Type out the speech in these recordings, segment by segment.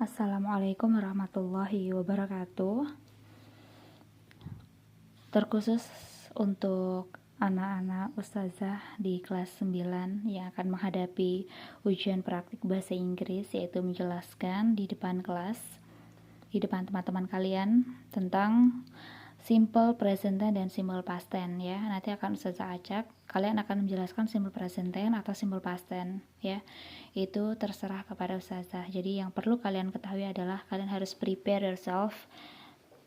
Assalamualaikum warahmatullahi wabarakatuh. Terkhusus untuk anak-anak ustazah di kelas 9 yang akan menghadapi ujian praktik bahasa Inggris, yaitu menjelaskan di depan kelas, di depan teman-teman kalian tentang simple present tense dan simple past tense ya. Nanti akan ustazah acak, kalian akan menjelaskan simple present tense atau simple past tense ya. Itu terserah kepada ustazah. Jadi yang perlu kalian ketahui adalah kalian harus prepare yourself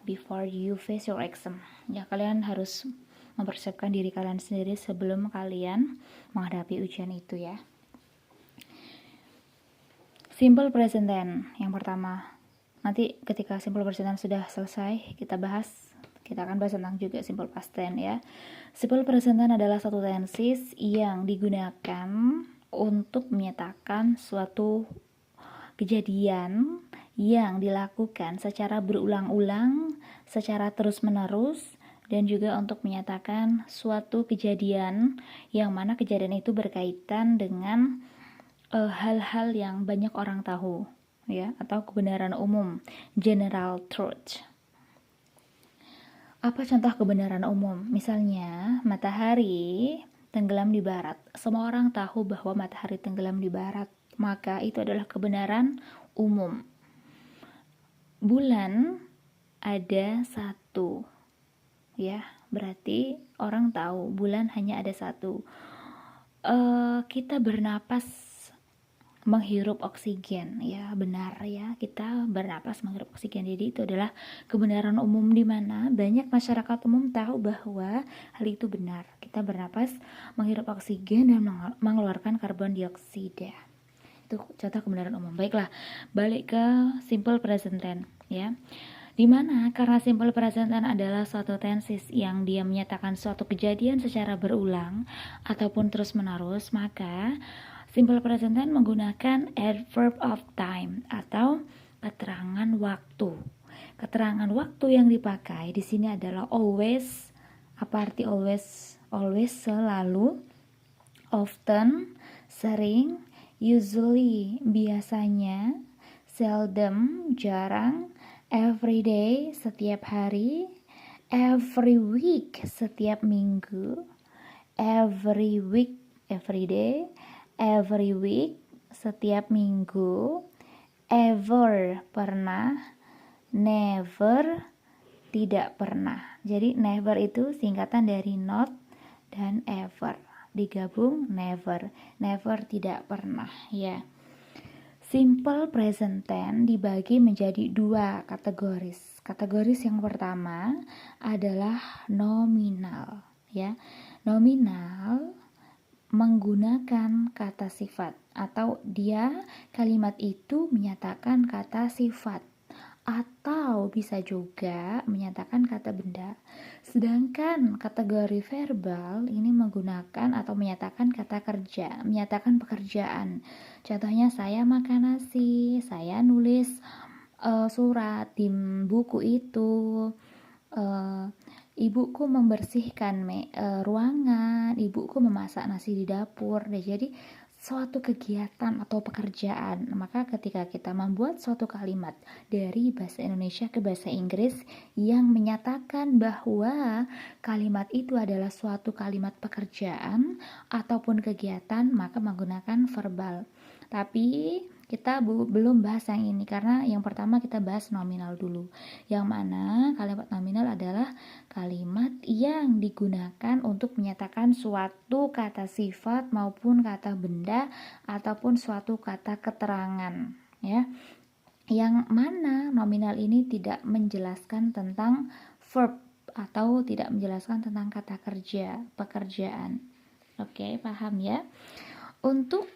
before you face your exam. Ya, kalian harus mempersiapkan diri kalian sendiri sebelum kalian menghadapi ujian itu ya. Simple present tense yang pertama. Nanti ketika simple present tense sudah selesai, kita akan bahas tentang juga simple past tense ya. Simple present tense adalah satu tenses yang digunakan untuk menyatakan suatu kejadian yang dilakukan secara berulang-ulang, secara terus-menerus, dan juga untuk menyatakan suatu kejadian yang mana kejadian itu berkaitan dengan hal-hal yang banyak orang tahu ya, atau kebenaran umum, general truth. Apa contoh kebenaran umum? Misalnya, matahari tenggelam di barat. Semua orang tahu bahwa matahari tenggelam di barat, maka itu adalah kebenaran umum. Bulan ada satu, ya, berarti orang tahu bulan hanya ada satu. Kita bernapas menghirup oksigen, ya benar ya, kita bernapas menghirup oksigen. Jadi itu adalah kebenaran umum di mana banyak masyarakat umum tahu bahwa hal itu benar. Kita bernapas menghirup oksigen dan mengeluarkan karbon dioksida. Itu contoh kebenaran umum. Baiklah, balik ke simple present tense ya. Dimana karena simple present tense adalah suatu tenses yang dia menyatakan suatu kejadian secara berulang ataupun terus menerus, maka simple present tense menggunakan adverb of time atau keterangan waktu. Keterangan waktu yang dipakai di sini adalah always. Apa arti always? Always selalu, often sering, usually biasanya, seldom jarang, every day setiap hari, every week setiap minggu, every week every day, every week setiap minggu, ever pernah, never tidak pernah. Jadi never itu singkatan dari not dan ever, digabung never. Never tidak pernah ya. Simple present tense dibagi menjadi dua kategoris. Kategoris yang pertama adalah nominal ya. Nominal menggunakan kata sifat, atau dia kalimat itu menyatakan kata sifat atau bisa juga menyatakan kata benda. Sedangkan kategori verbal ini menggunakan atau menyatakan kata kerja, menyatakan pekerjaan. Contohnya, saya makan nasi, saya nulis surat di buku itu, ibuku membersihkan ruangan, ibuku memasak nasi di dapur. Jadi suatu kegiatan atau pekerjaan. Maka ketika kita membuat suatu kalimat dari bahasa Indonesia ke bahasa Inggris yang menyatakan bahwa kalimat itu adalah suatu kalimat pekerjaan ataupun kegiatan, maka menggunakan verbal. Tapi kita belum bahas yang ini, karena yang pertama kita bahas nominal dulu, yang mana kalimat nominal adalah kalimat yang digunakan untuk menyatakan suatu kata sifat maupun kata benda ataupun suatu kata keterangan ya, yang mana nominal ini tidak menjelaskan tentang verb atau tidak menjelaskan tentang kata kerja, pekerjaan. Oke, paham ya? Untuk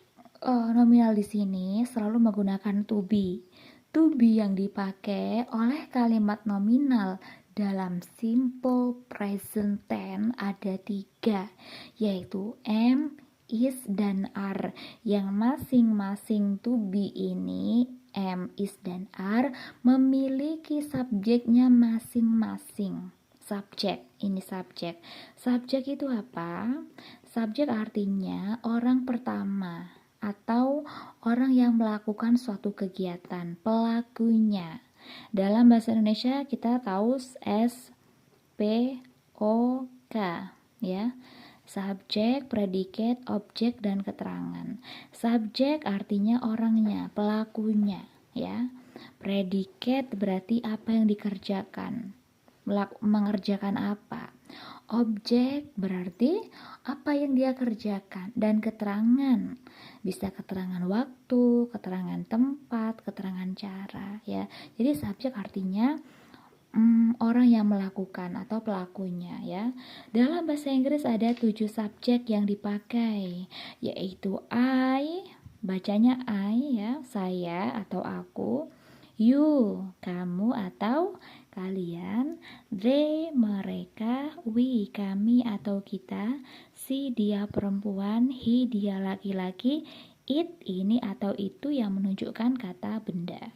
nominal di sini selalu menggunakan to be. To be yang dipakai oleh kalimat nominal dalam simple present tense ada 3, yaitu am, is, dan are. Yang masing-masing to be ini, am, is, dan are, memiliki subjeknya masing-masing. Subjek, ini subjek. Subjek itu apa? Subjek artinya orang pertama atau orang yang melakukan suatu kegiatan, pelakunya. Dalam bahasa Indonesia kita tahu SPOK, ya. Subjek, predikat, objek, dan keterangan. Subjek artinya orangnya, pelakunya, ya. Predikat berarti apa yang dikerjakan, mengerjakan apa. Objek berarti apa yang dia kerjakan, dan keterangan bisa keterangan waktu, keterangan tempat, keterangan cara, ya. Jadi subjek artinya orang yang melakukan atau pelakunya, ya. Dalam bahasa Inggris ada 7 subjek yang dipakai, yaitu I, bacanya I, ya, saya atau aku, you, kamu atau kalian, they, mereka, we, kami atau kita, she, dia perempuan, he, dia laki-laki, it, ini atau itu yang menunjukkan kata benda.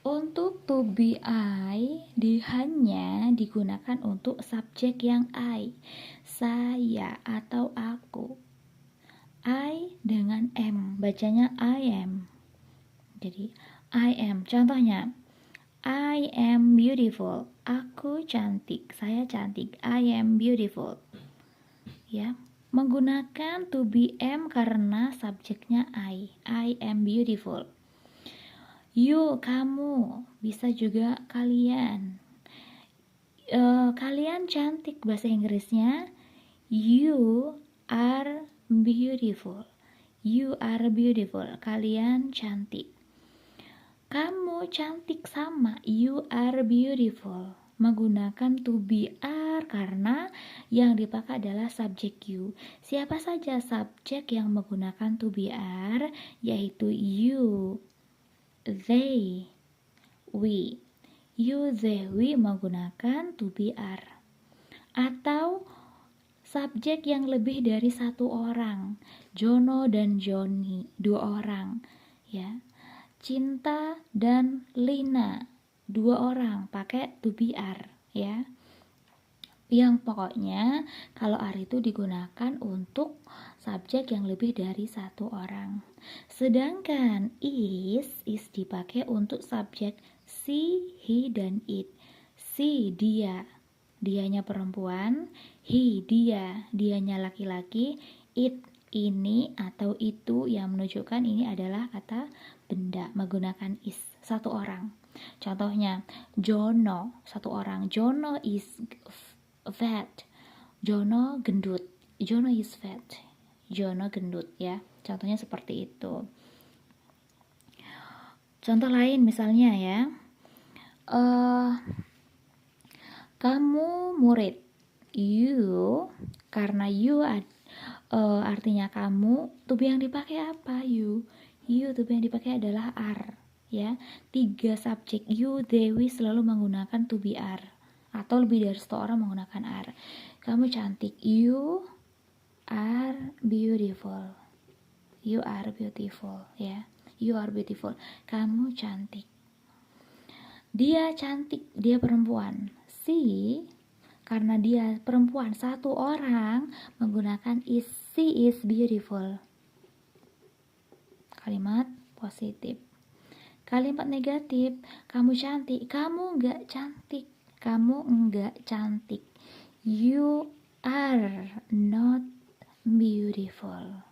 Untuk to be I hanya digunakan untuk subjek yang I, saya atau aku. I dengan am, bacanya I am. Jadi I am. Contohnya, I am beautiful. Aku cantik, saya cantik. I am beautiful. Ya, menggunakan to be am karena subjeknya I am beautiful. You, kamu, bisa juga kalian. Kalian cantik, bahasa Inggrisnya you are beautiful. You are beautiful. Kalian cantik. Kamu cantik sama, you are beautiful. Menggunakan to be are karena yang dipakai adalah subjek you. Siapa saja subjek yang menggunakan to be are, yaitu you, they, we. You, they, we menggunakan to be are. Atau subjek yang lebih dari satu orang, Jono dan Joni, 2 orang, ya. Cinta dan Lina, 2 orang, pakai to be are, ya. Yang pokoknya kalau are itu digunakan untuk subjek yang lebih dari satu orang. Sedangkan is dipakai untuk subjek she, he, dan it. She, dia, dianya perempuan. He, dia, dianya laki-laki. It, ini atau itu yang menunjukkan ini adalah kata benda, menggunakan is, satu orang. Contohnya, Jono, satu orang. Jono is fat. Jono gendut. Jono is fat. Jono gendut, ya. Contohnya seperti itu. Contoh lain misalnya, ya. Kamu murid. You, karena you artinya kamu, to be yang dipakai apa? You, to be yang dipakai adalah are, ya. 3 subjek you, they, we selalu menggunakan to be are, atau lebih dari 1 orang menggunakan are. Kamu cantik. You are beautiful. You are beautiful, ya. You are beautiful. Kamu cantik. Dia cantik, dia perempuan. She, karena dia perempuan, 1 orang menggunakan is. She is beautiful. Kalimat positif. Kalimat negatif, kamu cantik, kamu enggak cantik. Kamu enggak cantik. You are not beautiful.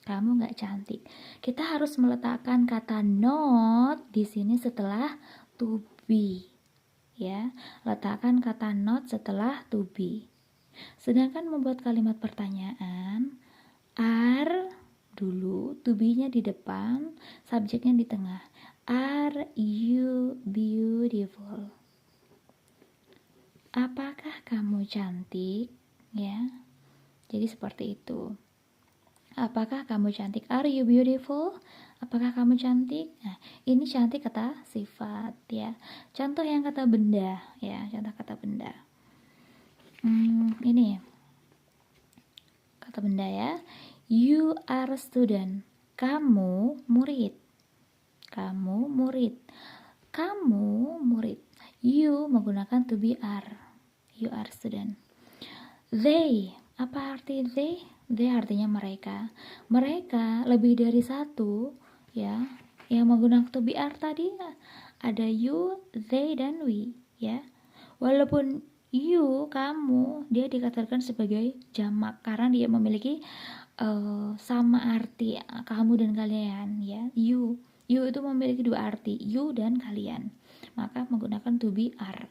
Kamu enggak cantik. Kita harus meletakkan kata not di sini setelah to be, ya. Letakkan kata not setelah to be. Sedangkan membuat kalimat pertanyaan, are dulu, to be-nya di depan, subjeknya di tengah. Are you beautiful? Apakah kamu cantik? Ya. Jadi seperti itu. Apakah kamu cantik? Are you beautiful? Apakah kamu cantik? Nah, ini cantik kata sifat, ya. Contoh yang kata benda, ya. Contoh kata benda. Ini kata benda, ya. You are a student. Kamu murid. Kamu murid. Kamu murid. You menggunakan to be are. You are student. They, apa arti they? They artinya mereka. Mereka lebih dari satu, ya. Yang menggunakan to be are tadi ada you, they, dan we, ya. Walaupun you, kamu, dia dikatakan sebagai jamak karena dia memiliki sama arti kamu dan kalian, ya. You itu memiliki dua arti, you dan kalian. Maka menggunakan to be are.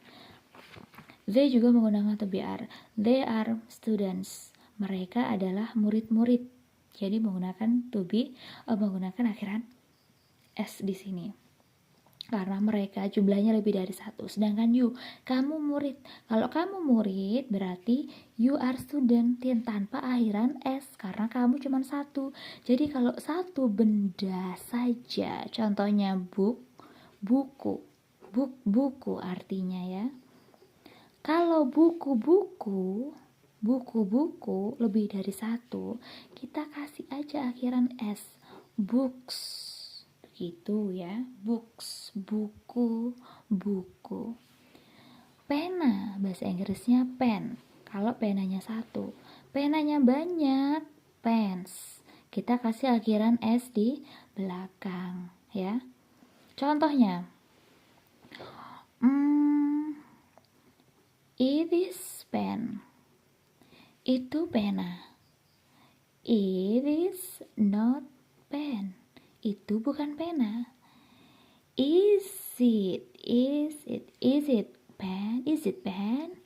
They juga menggunakan to be are. They are students. Mereka adalah murid-murid. Jadi menggunakan to be, menggunakan akhiran s di sini. Karena mereka jumlahnya lebih dari satu. Sedangkan you, kamu murid. Kalau kamu murid berarti you are student tanpa akhiran s karena kamu cuma satu. Jadi kalau satu benda saja, contohnya buku artinya, ya. Kalau buku-buku lebih dari satu, kita kasih aja akhiran s, books, gitu, ya. Books, buku. Pena, bahasa Inggrisnya pen. Kalau penanya satu, penanya banyak, pens. Kita kasih akhiran s di belakang, ya. Contohnya, it is pen. Itu pena. It is not pen. Itu bukan pena. Is it pen? Is it pen?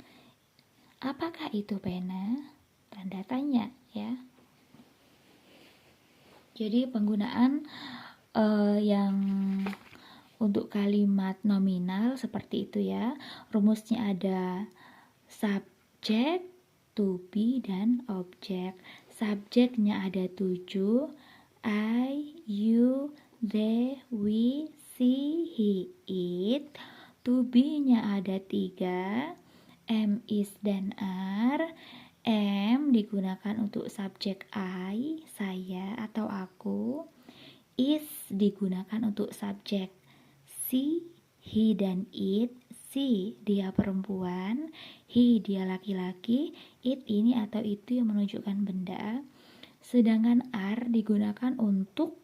Apakah itu pena? Tanda tanya, ya. Jadi penggunaan yang untuk kalimat nominal seperti itu, ya. Rumusnya ada subjek, to be, dan objek. Subjeknya ada 7, I, you, they, we, she, he, it. To be-nya ada 3, am, is, dan are. Am digunakan untuk subjek I, saya atau aku. Is digunakan untuk subjek she, he, dan it. She dia perempuan, he dia laki-laki, it ini atau itu yang menunjukkan benda. Sedangkan are digunakan untuk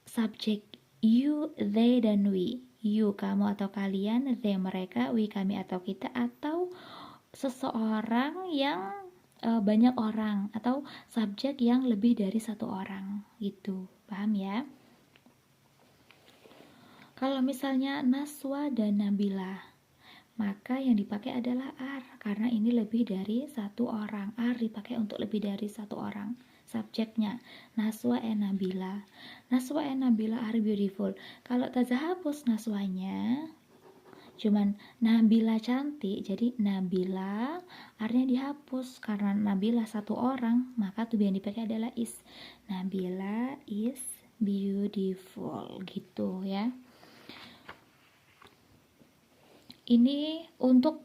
subjek you, they, dan we. You kamu atau kalian, they mereka, we kami atau kita, atau seseorang yang banyak orang, atau subjek yang lebih dari satu orang, gitu. Paham, ya? Kalau misalnya Naswa dan Nabila, maka yang dipakai adalah are, karena ini lebih dari satu orang. Are dipakai untuk lebih dari satu orang. Subjeknya Naswa and Nabila. Naswa and Nabila are beautiful. Kalau Taza hapus Naswanya, cuman Nabila cantik, jadi Nabila are-nya dihapus. Karena Nabila satu orang, maka tuh yang dipakai adalah is. Nabila is beautiful, gitu, ya. Ini untuk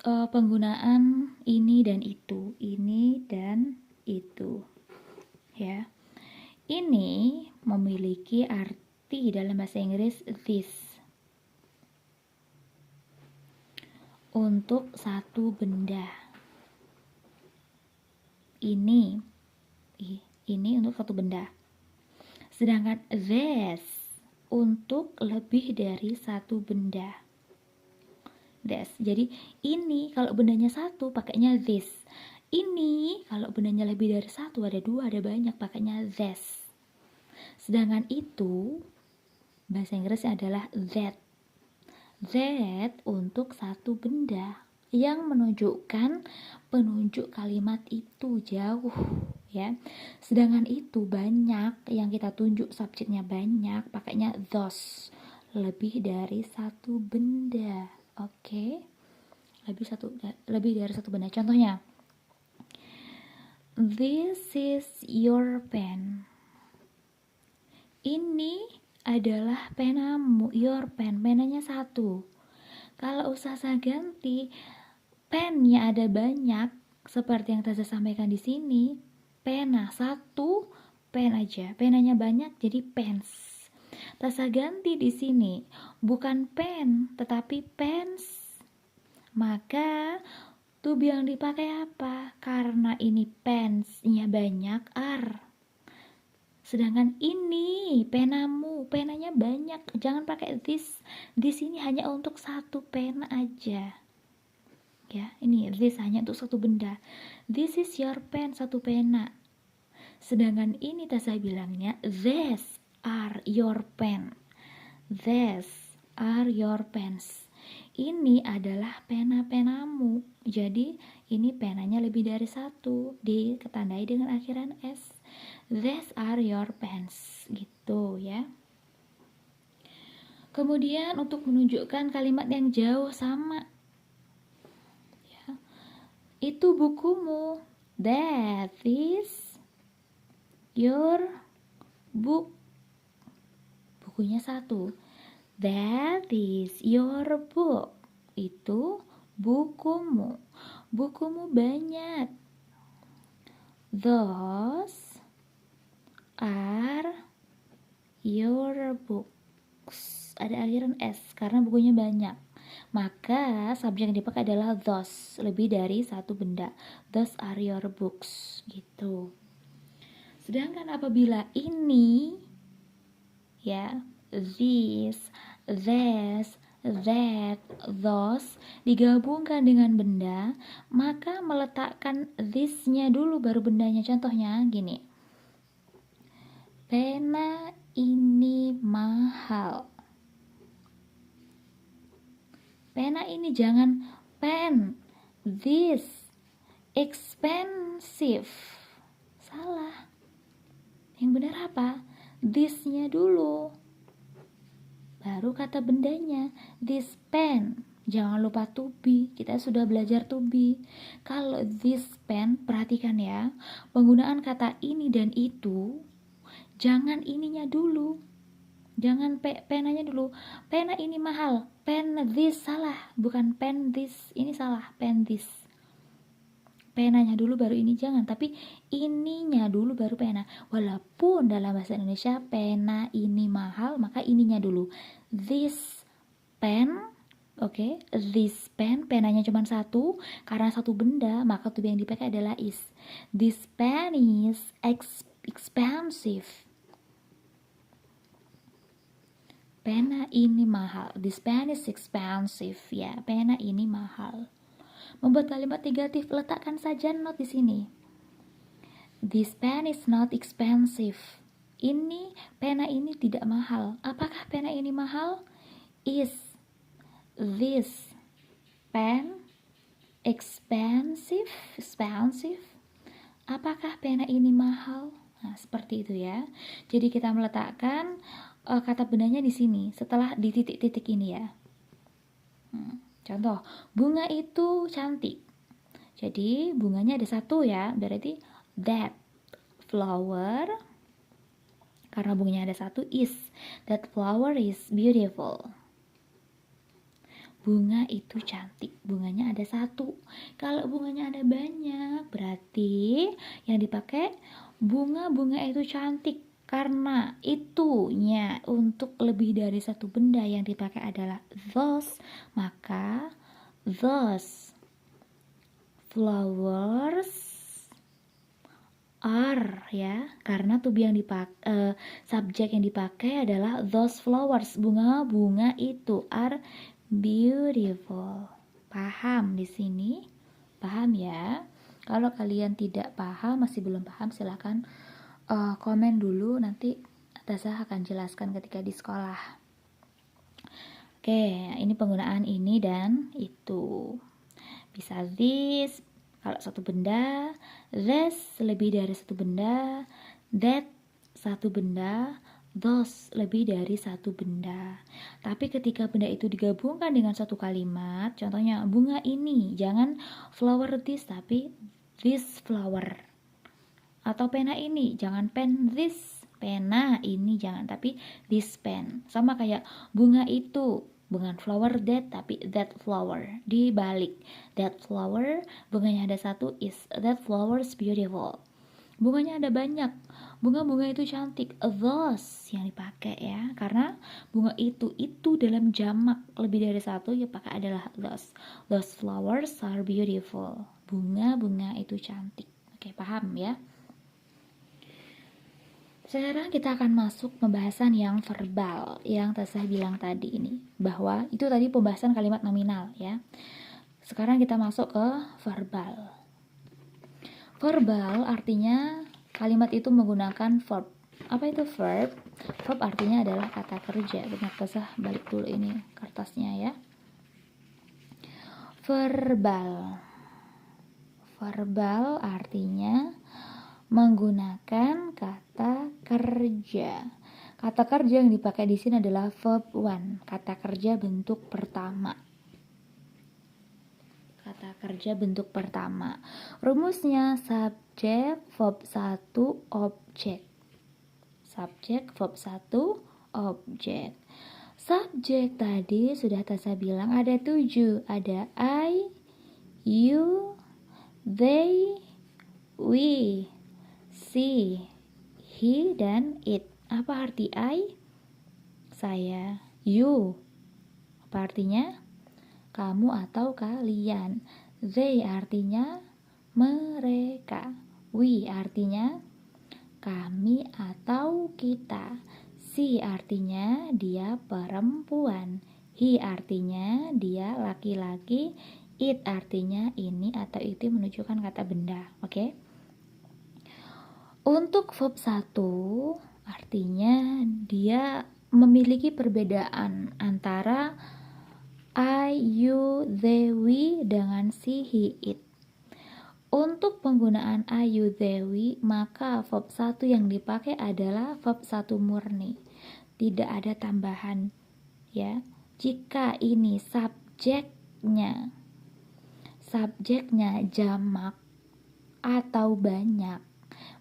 penggunaan ini dan itu, ya. Ini memiliki arti dalam bahasa Inggris this, untuk satu benda. Ini untuk satu benda. Sedangkan this untuk lebih dari satu benda. This. Jadi ini kalau bendanya satu pakainya this. Ini kalau bendanya lebih dari satu, ada dua, ada banyak, pakainya this. Sedangkan itu bahasa Inggrisnya adalah that. That untuk satu benda yang menunjukkan penunjuk kalimat itu jauh, ya. Sedangkan itu banyak, yang kita tunjuk subjeknya banyak, pakainya those, lebih dari satu benda. Oke. Lebih dari satu benda. Contohnya, this is your pen. Ini adalah penamu, your pen, penanya satu. Kalau Ustazah ganti, pennya ada banyak, seperti yang Ustazah sampaikan di sini. Pena satu, pen aja. Penanya banyak, jadi pens. Ustazah ganti di sini, bukan pen, tetapi pens. Maka To be yang dipakai apa? Karena ini pensnya banyak, are. Sedangkan ini penamu, penanya banyak. Jangan pakai this. This ini hanya untuk satu pena aja. Ya, ini this hanya untuk satu benda. This is your pen, satu pena. Sedangkan ini Tasa bilangnya these are your pen. These are your pens. Ini adalah pena-penamu. Jadi ini penanya lebih dari satu, ditandai dengan akhiran S. These are your pens, gitu ya. Kemudian untuk menunjukkan kalimat yang jauh sama, ya, itu bukumu. That is your book. Bukunya satu. That is your book. Itu bukumu. Bukumu banyak. Those are your books. Ada akhiran S karena bukunya banyak. Maka subjek yang dipakai adalah those, lebih dari satu benda. Those are your books, gitu. Sedangkan apabila ini, ya, this, this, that, those digabungkan dengan benda, maka meletakkan this-nya dulu baru bendanya. Contohnya gini, pena ini mahal. Pena ini jangan pen. This expensive. Salah. Yang benar apa? This-nya dulu. Baru kata bendanya. This pen. Jangan lupa to be. Kita sudah belajar to be. Kalau this pen, perhatikan ya. Penggunaan kata ini dan itu, jangan ininya dulu. Jangan penanya dulu. Pena ini mahal. Pen this salah. Bukan pen this. Ini salah. Pen this. Penanya dulu baru ini jangan. Tapi ininya dulu baru pena. Walaupun dalam bahasa Indonesia pena ini mahal, maka ininya dulu. This pen. Oke. This pen. Penanya cuma satu. Karena satu benda, maka to be yang dipakai adalah is. This pen is expensive. Pena ini mahal. This pen is expensive. Ya, pena ini mahal. Membuat kalimat negatif, letakkan saja not di sini. This pen is not expensive. Ini, pena ini tidak mahal. Apakah pena ini mahal? Is this pen expensive? Apakah pena ini mahal? Nah, seperti itu ya. Jadi kita meletakkan kata bendanya di sini setelah di titik-titik ini ya. Contoh, bunga itu cantik. Jadi bunganya ada satu ya, berarti that flower, karena bunganya ada satu, is that flower is beautiful. Bunga itu cantik, bunganya ada satu. Kalau bunganya ada banyak, berarti yang dipakai bunga itu cantik. Karena itunya untuk lebih dari satu benda yang dipakai adalah those, maka those flowers are, ya, karena to be yang dipakai, subjek yang dipakai adalah those flowers, bunga itu are beautiful. Paham di sini? Paham ya? Kalau kalian tidak paham, masih belum paham, silakan komen dulu, nanti Tasa akan jelaskan ketika di sekolah. Oke, ini penggunaan ini dan itu. Bisa this kalau satu benda, this lebih dari satu benda, that satu benda, those lebih dari satu benda. Tapi ketika benda itu digabungkan dengan satu kalimat, contohnya bunga ini, jangan flower this, tapi this flower. Atau pena ini, jangan pen this, pena ini jangan, tapi this pen. Sama kayak bunga itu, bukan flower that, tapi that flower. Dibalik, that flower, bunganya ada satu, is that flower is beautiful. Bunganya ada banyak. Bunga-bunga itu cantik. Those yang dipakai ya. Karena bunga itu dalam jamak lebih dari satu, ya pakai adalah those. Those flowers are beautiful. Bunga-bunga itu cantik. Oke, paham ya? Sekarang kita akan masuk pembahasan yang verbal yang saya bilang tadi ini, bahwa itu tadi pembahasan kalimat nominal ya. Sekarang kita masuk ke verbal. Verbal artinya kalimat itu menggunakan verb. Apa itu verb? Verb artinya adalah kata kerja. Bentar, saya balik dulu ini kertasnya ya. Verbal. Verbal artinya menggunakan kata kerja. Kata kerja yang dipakai di sini adalah verb one, kata kerja bentuk pertama. Kata kerja bentuk pertama. Rumusnya subjek, verb 1, objek. Subjek, verb 1, objek. Subjek tadi sudah saya bilang ada 7. Ada I, you, they, we, she, he, dan it. Apa arti I? Saya. You. Apa artinya? Kamu atau kalian. They artinya mereka. We artinya kami atau kita. She artinya dia perempuan. He artinya dia laki-laki. It artinya ini atau itu menunjukkan kata benda. Oke? Untuk verb 1 artinya dia memiliki perbedaan antara I, you, they, we dengan she, he, it. Untuk penggunaan I, you, they, we, maka verb 1 yang dipakai adalah verb 1 murni. Tidak ada tambahan ya. Jika ini subjeknya jamak atau banyak,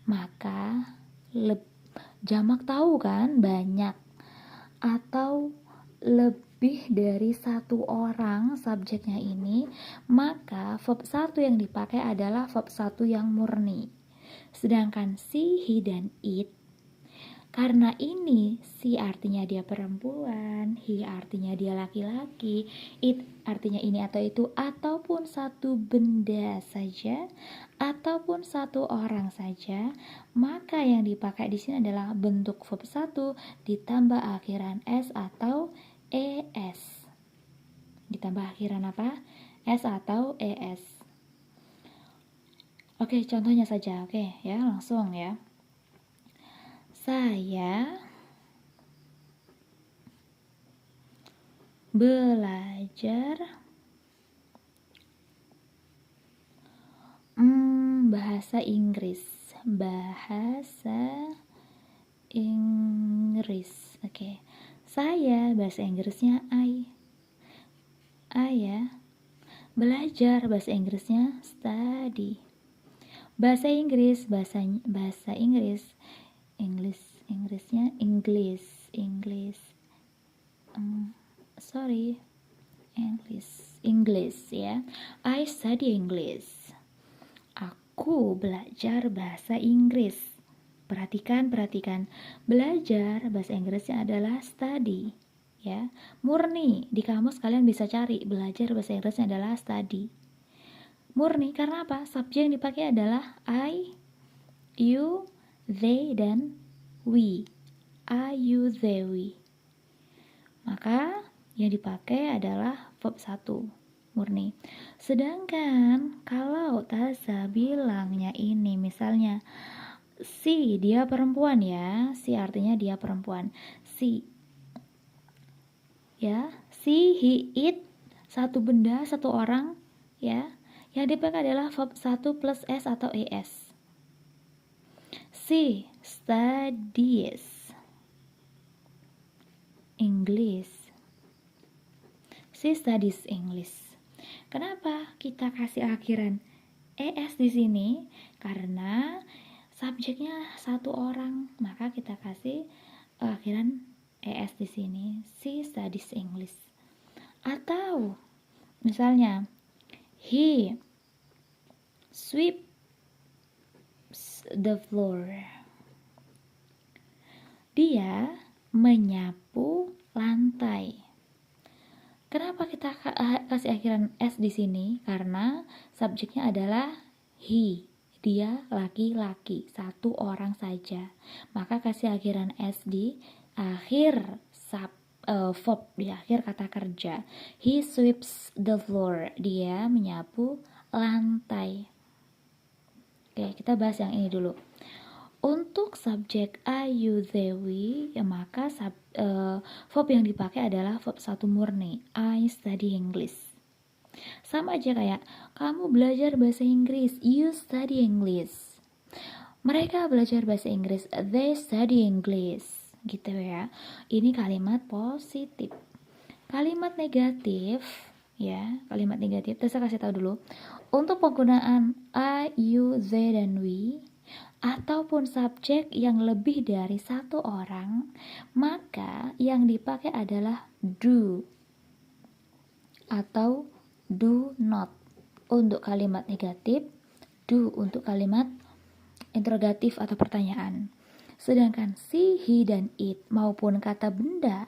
maka jamak tahu kan, banyak atau lebih dari satu orang subjeknya ini, maka verb 1 yang dipakai adalah verb 1 yang murni. Sedangkan she, he, dan it, karena ini she artinya dia perempuan, he artinya dia laki-laki, it artinya ini atau itu, ataupun satu benda saja, ataupun satu orang saja, maka yang dipakai di sini adalah bentuk verb 1 ditambah akhiran s atau es. Ditambah akhiran apa? S atau es. Oke, contohnya saja. Oke, ya, langsung ya. Saya belajar bahasa Inggris. Oke. Saya bahasa Inggrisnya I ya. Belajar bahasa Inggrisnya study. Bahasa Inggrisnya English ya. I study English. Aku belajar bahasa Inggris. Perhatikan. Belajar bahasa Inggrisnya adalah study ya. Murni, di kamus kalian bisa cari belajar bahasa Inggrisnya adalah study. Murni karena apa? Subjek yang dipakai adalah I, you, they, dan we. I, you, they, we. Maka yang dipakai adalah verb 1 murni. Sedangkan kalau Taza bilangnya ini misalnya si, dia perempuan ya. Si artinya dia perempuan. Si ya, si, he, it, satu benda, satu orang ya. Yang dipakai adalah verb 1 plus s atau es. She studies English. She studies English. Kenapa kita kasih akhiran es di sini? Karena subjeknya satu orang, maka kita kasih akhiran es di sini. She studies English. Atau misalnya he sweeps the floor. Dia menyapu lantai. Kenapa kita kasih akhiran s di sini? Karena subjeknya adalah he. Dia laki-laki, satu orang saja. Maka kasih akhiran s di akhir verb, di akhir kata kerja. He sweeps the floor. Dia menyapu lantai. Oke, kita bahas yang ini dulu. Untuk subjek I, you, they, we, ya maka verb yang dipakai adalah verb satu murni. I study English. Sama aja kayak kamu belajar bahasa Inggris, you study English. Mereka belajar bahasa Inggris, they study English. Gitu ya. Ini kalimat positif. Kalimat negatif, ya, kalimat negatif. Terus saya kasih tahu dulu. Untuk penggunaan I, you, they, dan we, ataupun subjek yang lebih dari satu orang, maka yang dipakai adalah do atau do not untuk kalimat negatif, do untuk kalimat interrogatif atau pertanyaan. Sedangkan she, he, dan it maupun kata benda,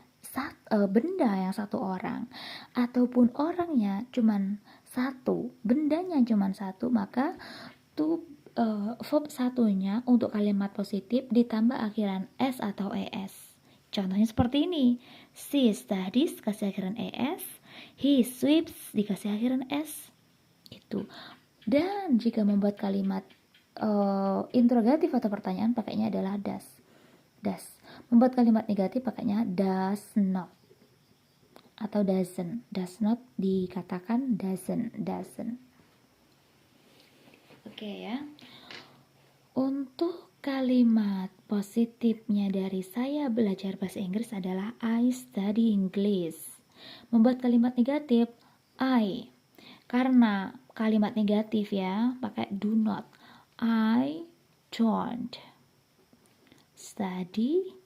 benda yang satu orang ataupun orangnya cuman satu, bendanya cuman satu, maka to verb satunya untuk kalimat positif ditambah akhiran s atau es. Contohnya seperti ini. She studies kasih akhiran es, he sweeps dikasih akhiran s. Itu. Dan jika membuat kalimat interrogatif atau pertanyaan pakainya adalah does. Does. Membuat kalimat negatif pakainya does not atau doesn't. Does not dikatakan doesn't. Oke ya. Untuk kalimat positifnya dari saya belajar bahasa Inggris adalah I study English. Membuat kalimat negatif I. Karena kalimat negatif ya, pakai do not. I don't study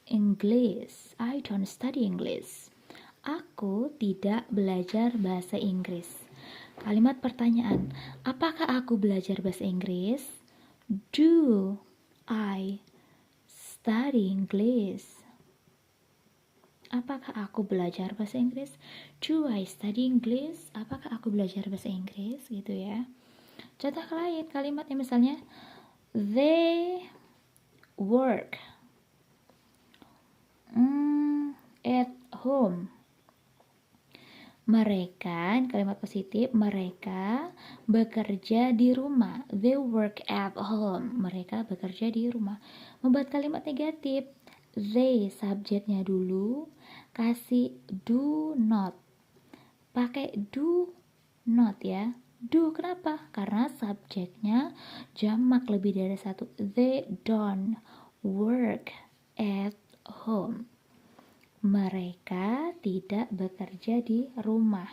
English. I don't study English. Aku tidak belajar bahasa Inggris. Kalimat pertanyaan, apakah aku belajar bahasa Inggris? Do I study English? Apakah aku belajar bahasa Inggris? Do I study English? Apakah aku belajar bahasa Inggris? Gitu ya. Contoh lain kalimatnya misalnya they work at home. Mereka, kalimat positif, mereka bekerja di rumah. They work at home. Mereka bekerja di rumah. Membuat kalimat negatif, they subjeknya dulu, kasih do not. Pakai do not ya. Do kenapa? Karena subjeknya jamak lebih dari satu. They don't work at home. Mereka tidak bekerja di rumah.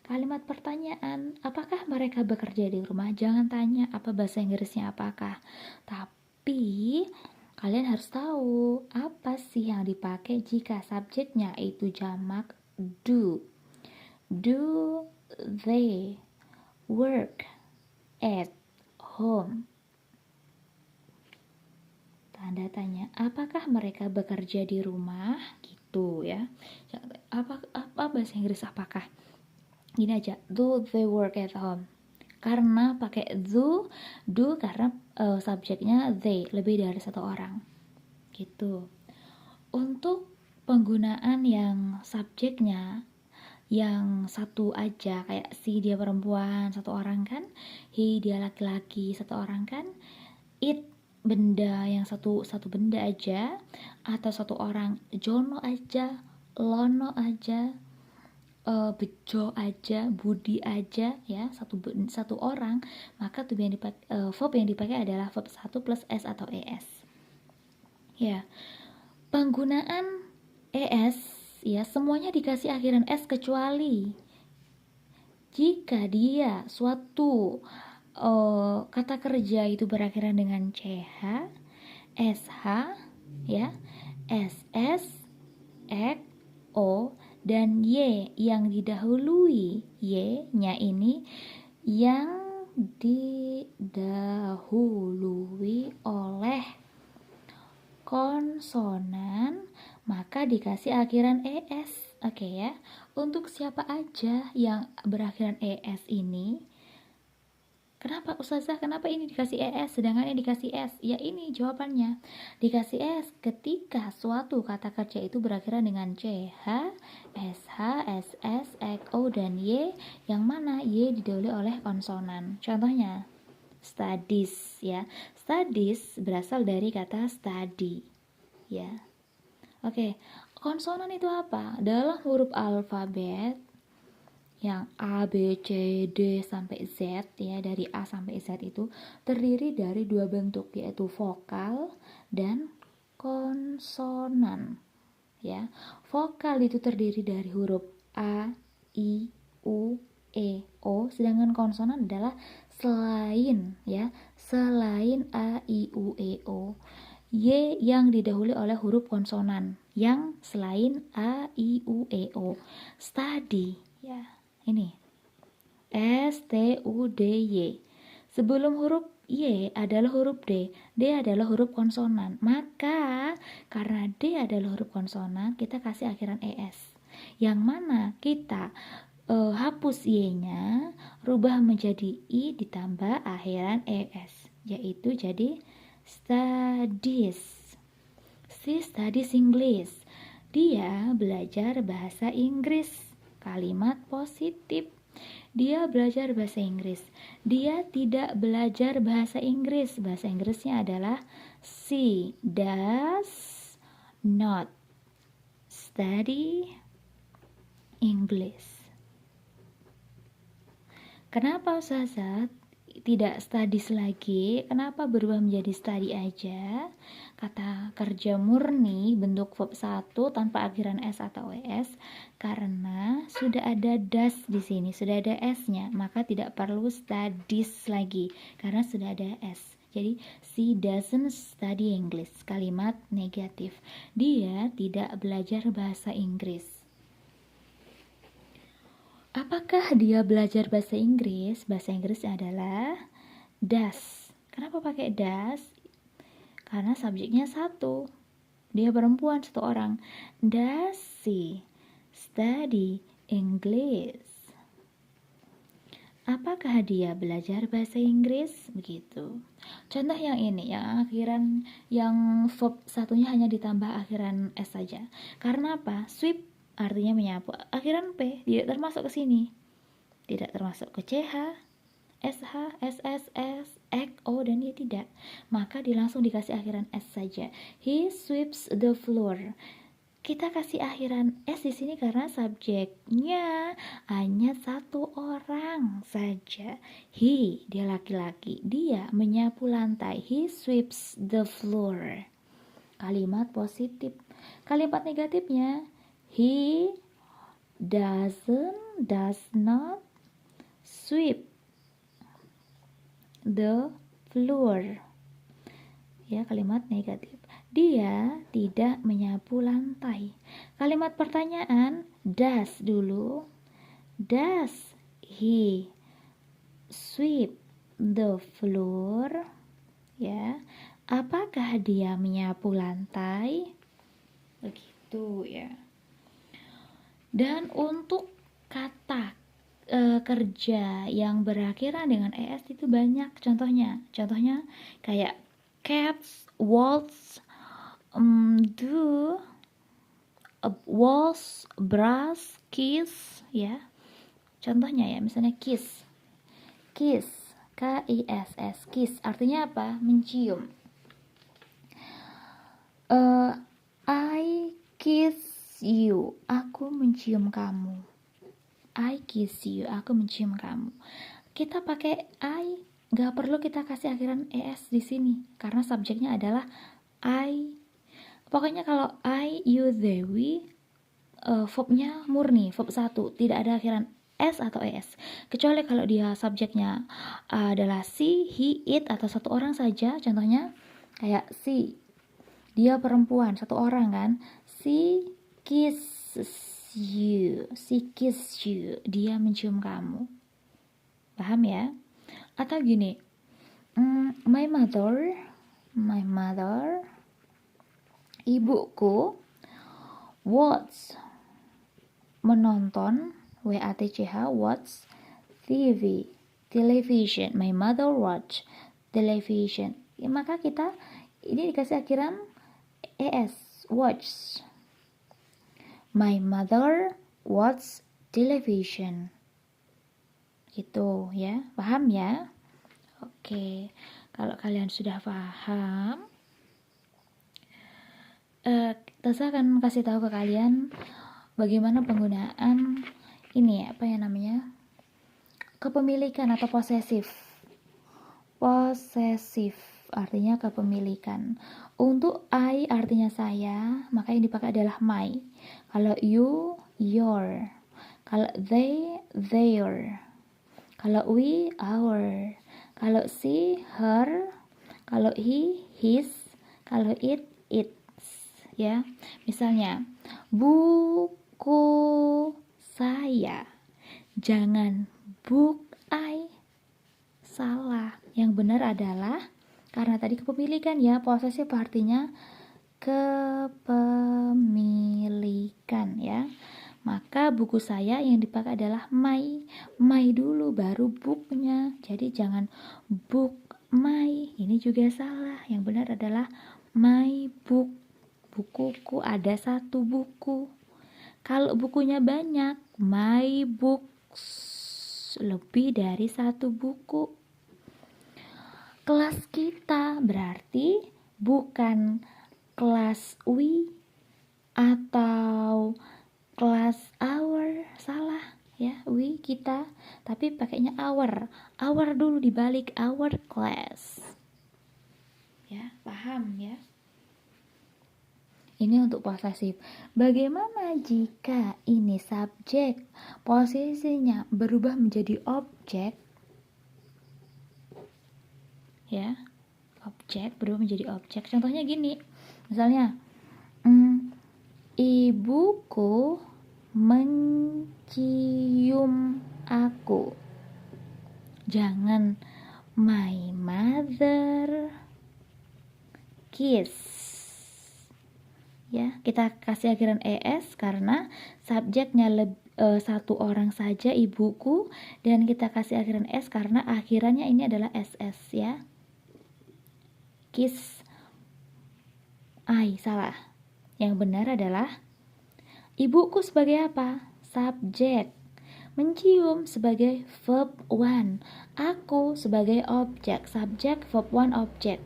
Kalimat pertanyaan, apakah mereka bekerja di rumah? Jangan tanya apa bahasa Inggrisnya apakah. Tapi kalian harus tahu apa sih yang dipakai jika subjeknya itu jamak do. Do they work at home? Tanda tanya, apakah mereka bekerja di rumah? Gitu ya. Apa bahasa Inggris apakah? Gini aja, do they work at home? Karena pakai do karena subjeknya they, lebih dari satu orang. Gitu. Untuk penggunaan yang subjeknya yang satu aja, kayak si dia perempuan satu orang kan, he dia laki-laki satu orang kan, it benda yang satu benda aja, atau satu orang, Jono aja, Lono aja, Bejo aja, Budi aja ya, satu orang, maka verb yang dipakai adalah verb 1 plus s atau es. Ya. Penggunaan es ya, semuanya dikasih akhiran s kecuali jika dia suatu kata kerja itu berakhiran dengan ch, sh, ya, ss, ek, o, dan y yang didahului y-nya ini yang didahului oleh konsonan, maka dikasih akhiran es. Oke ya. Untuk siapa aja yang berakhiran es ini? Kenapa Ustazah? Kenapa ini dikasih es sedangkan ini dikasih s? Ya ini jawabannya. Dikasih es ketika suatu kata kerja itu berakhiran dengan ch, sh, ss, o, dan y, yang mana y didahului oleh konsonan. Contohnya, studies ya. Studies berasal dari kata study ya. Oke, konsonan itu apa? Dalam huruf alfabet yang A, B, C, D sampai Z ya, dari A sampai Z itu terdiri dari dua bentuk, yaitu vokal dan konsonan ya. Vokal itu terdiri dari huruf A, I, U, E, O, sedangkan konsonan adalah selain ya, selain A, I, U, E, O, Y yang didahului oleh huruf konsonan yang selain A, I, U, E, O. Study ya. Ini S, T, U, D, Y. Sebelum huruf Y adalah huruf D. D adalah huruf konsonan. Maka karena D adalah huruf konsonan, kita kasih akhiran ES. Yang mana kita hapus Y-nya, rubah menjadi I ditambah akhiran ES. Yaitu jadi studies. She studies English. Dia belajar bahasa Inggris. Kalimat positif. Dia belajar bahasa Inggris. Dia tidak belajar bahasa Inggris. Bahasa Inggrisnya adalah she does not study English. Kenapa Ustazah tidak studies lagi? Kenapa berubah menjadi study aja? Kata kerja murni bentuk verb 1 tanpa akhiran s atau es, karena sudah ada das di sini, sudah ada s-nya, maka tidak perlu studies lagi karena sudah ada s. Jadi she doesn't study English, kalimat negatif. Dia tidak belajar bahasa Inggris. Apakah dia belajar bahasa Inggris? Bahasa Inggris adalah does. Kenapa pakai does? Karena subjeknya satu. Dia perempuan, satu orang. Does she study English? Apakah dia belajar bahasa Inggris? Begitu. Contoh yang ini, yang akhiran, yang verb satunya hanya ditambah akhiran s saja. Karena apa? Sweep artinya menyapu. Akhiran p tidak termasuk ke sini. Tidak termasuk ke ch, sh, ss, s, ek, o, dan y tidak. Maka langsung dikasih akhiran s saja. He sweeps the floor. Kita kasih akhiran s di sini karena subjeknya hanya satu orang saja. He, dia laki-laki. Dia menyapu lantai. He sweeps the floor. Kalimat positif. Kalimat negatifnya, he does not sweep the floor. Ya, kalimat negatif. Dia tidak menyapu lantai. Kalimat pertanyaan, does dulu. Does he sweep the floor? Ya. Apakah dia menyapu lantai? Begitu ya. Dan untuk kata kerja yang berakhiran dengan es itu banyak contohnya kayak cats, waltz, do, waltz, brush, kiss ya. Contohnya ya, misalnya kiss, kiss, K-I-S-S, kiss artinya apa? Mencium. I kiss you, aku mencium kamu. I kiss you, aku mencium kamu. Kita pakai I, gak perlu kita kasih akhiran es di sini karena subjeknya adalah I. Pokoknya kalau I, you, they, we, verbnya murni, verb 1, tidak ada akhiran s atau es. Kecuali kalau dia subjeknya adalah she, he, it atau satu orang saja. Contohnya kayak she, dia perempuan, satu orang kan. She kisses you, dia mencium kamu. Paham ya? Atau gini, my mother, ibuku watch, menonton, watch television. My mother watch television. Ya, maka kita ini dikasih akhiran es, watch. My mother watch television. Gitu ya, paham ya? Oke, kalau kalian sudah paham, Tessa akan kasih tahu ke kalian bagaimana penggunaan ini, apa ya namanya, kepemilikan atau posesif. Posesif artinya kepemilikan. Untuk I artinya saya, maka yang dipakai adalah my. Kalau you, your. Kalau they, their. Kalau we, our. Kalau she, her. Kalau he, his. Kalau it, its. Ya, misalnya buku saya. Jangan book I. Salah. Yang benar adalah karena tadi kepemilikan ya, posesif artinya kepemilikan ya. Maka buku saya yang dipakai adalah my. My dulu baru booknya. Jadi jangan book my. Ini juga salah. Yang benar adalah my book. Bukuku ada satu buku. Kalau bukunya banyak, my books, lebih dari satu buku. Kelas kita berarti bukan kelas we atau kelas our, salah ya, we kita, tapi pakainya our. Our dulu dibalik, our class. Ya, paham ya? Ini untuk posesif. Bagaimana jika ini subjek, posisinya berubah menjadi objek? Ya, objek berubah menjadi objek. Contohnya gini, misalnya, ibuku mencium aku. Jangan my mother kiss. Ya, kita kasih akhiran es karena subjeknya satu orang saja, ibuku, dan kita kasih akhiran es karena akhirannya ini adalah ss ya. Kiss I, salah. Yang benar adalah ibuku sebagai apa? Subjek. Mencium sebagai verb 1. Aku sebagai objek. Subjek, verb 1, objek.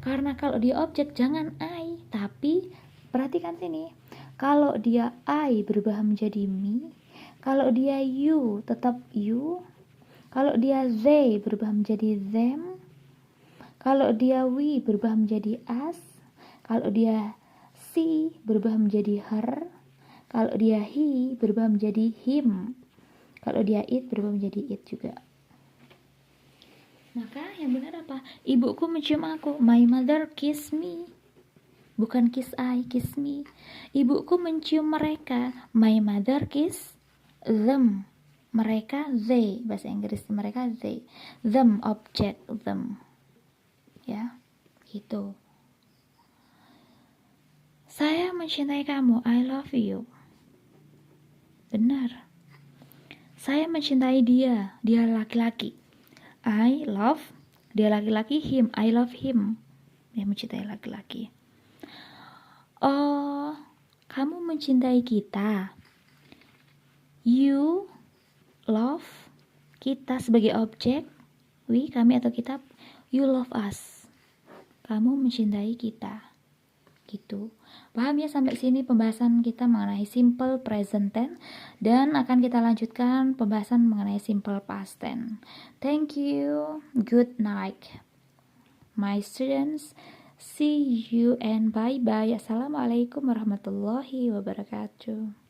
Karena kalau dia objek jangan I, tapi perhatikan sini, kalau dia I berubah menjadi me, kalau dia you tetap you, kalau dia they berubah menjadi them, kalau dia we berubah menjadi us, kalau dia she berubah menjadi her, kalau dia he berubah menjadi him, kalau dia it berubah menjadi it juga. Maka yang benar apa? Ibuku mencium aku. My mother kiss me. Bukan kiss I, kiss me. Ibuku mencium mereka. My mother kiss them. Mereka they. Bahasa Inggris mereka they. Them, object them. Ya, gitu. Saya mencintai kamu. I love you. Benar. Saya mencintai dia. Dia laki-laki. I love. Dia laki-laki, him. I love him. Dia mencintai laki-laki. Oh, kamu mencintai kita. You love kita sebagai objek. We, kami atau kita. You love us. Kamu mencintai kita. Gitu. Paham ya sampai sini pembahasan kita mengenai simple present tense, dan akan kita lanjutkan pembahasan mengenai simple past tense. Thank you. Good night, my students. See you and bye-bye. Assalamualaikum warahmatullahi wabarakatuh.